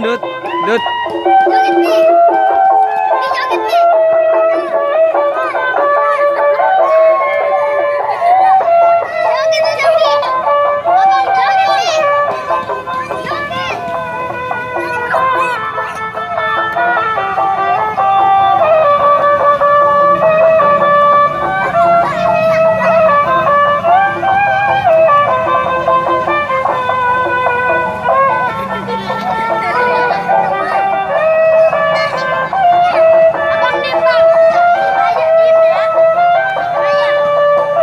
Dut. Dut. Joget nih. Nih joget nih. Joget tuh Jaki. Abang joget nih. Joget. Abang diem bang. Raya diem ya. Raya.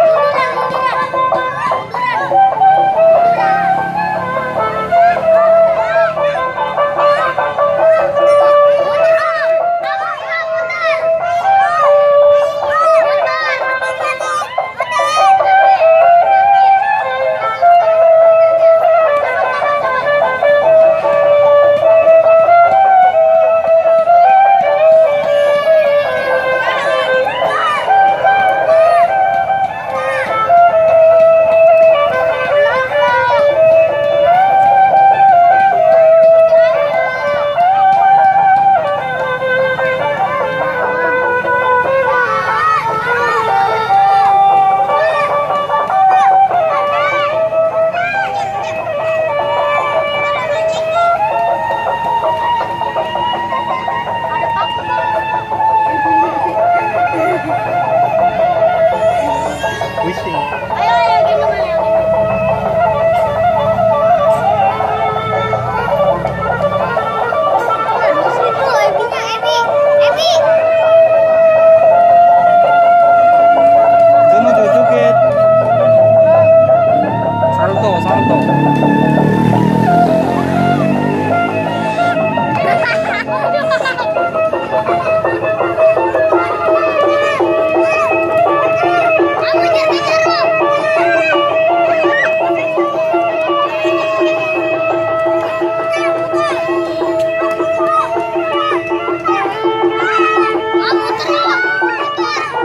Munduran, munduran. Wishing. Ayo, ayo, gini mana yang ini? Di situ Ebinya, Ebi, Ebi. Sono joget. Salto, salto. Kamu ngejar loh. Kamu terus. Kamu hati-hati ada kamu, hati-hati.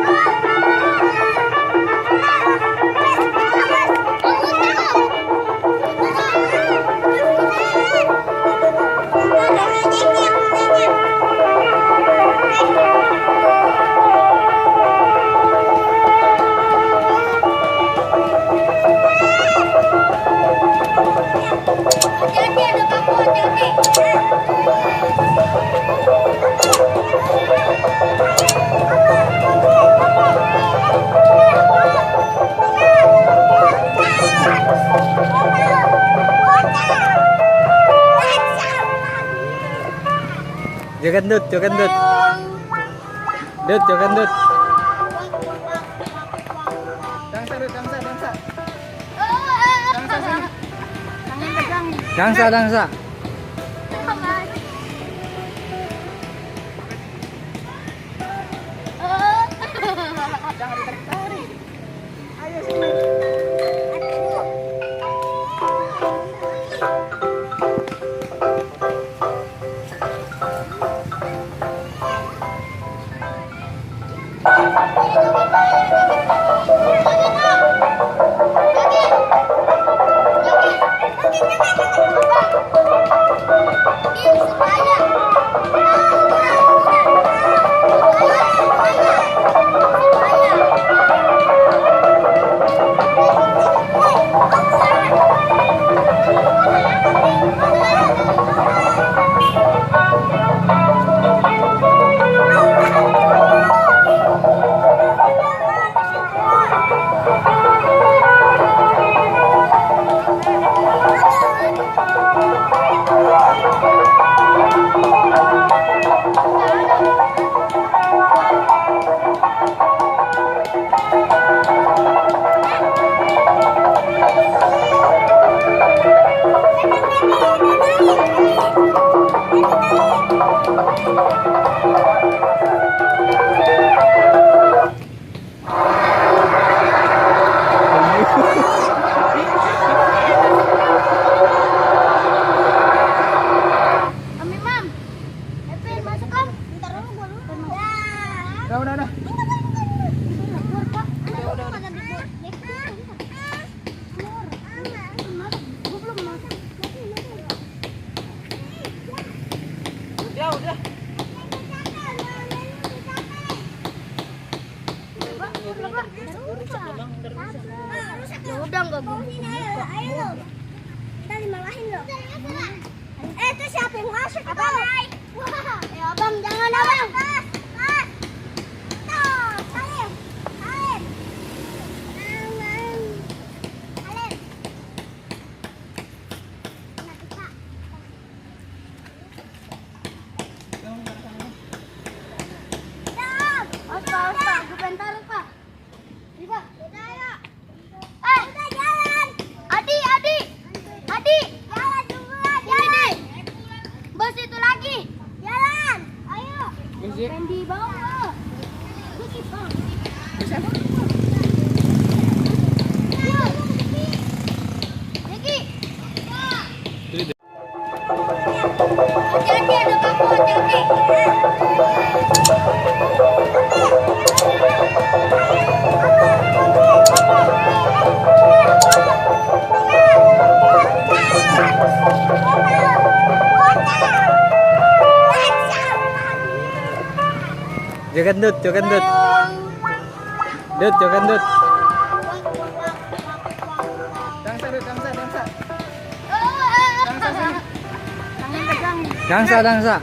Joget Dut, joget Dut. Dut, joget Dut. Dansa, Dut, dansa, dansa. Dansa, dansa. Jangan ditarik-tarik. Ayo sini. Joget. Ya udah. Ya udah nggak gini. Ayo. Kita dimarahin loh. Itu siapa yang masuk? Abang naik. Wah. Abang jangan abang. Salim. Salim. Salim. Pak, gue bentar, Pak. Ini, Pak. Udah, ya. Udah jalan. Adi. Jalan duluan. Jalan. Bos itu lagi. Jalan. Ayo. Main di bawah. Dikit, Bang. Ayo. Diki. Hati-hati ada kamu, hati-hati. Jangan dut. Dut, jangan dut. Dangsa, Dut, dangsa. Oh, Dangsa sini. Tangan pegang. Dangsa.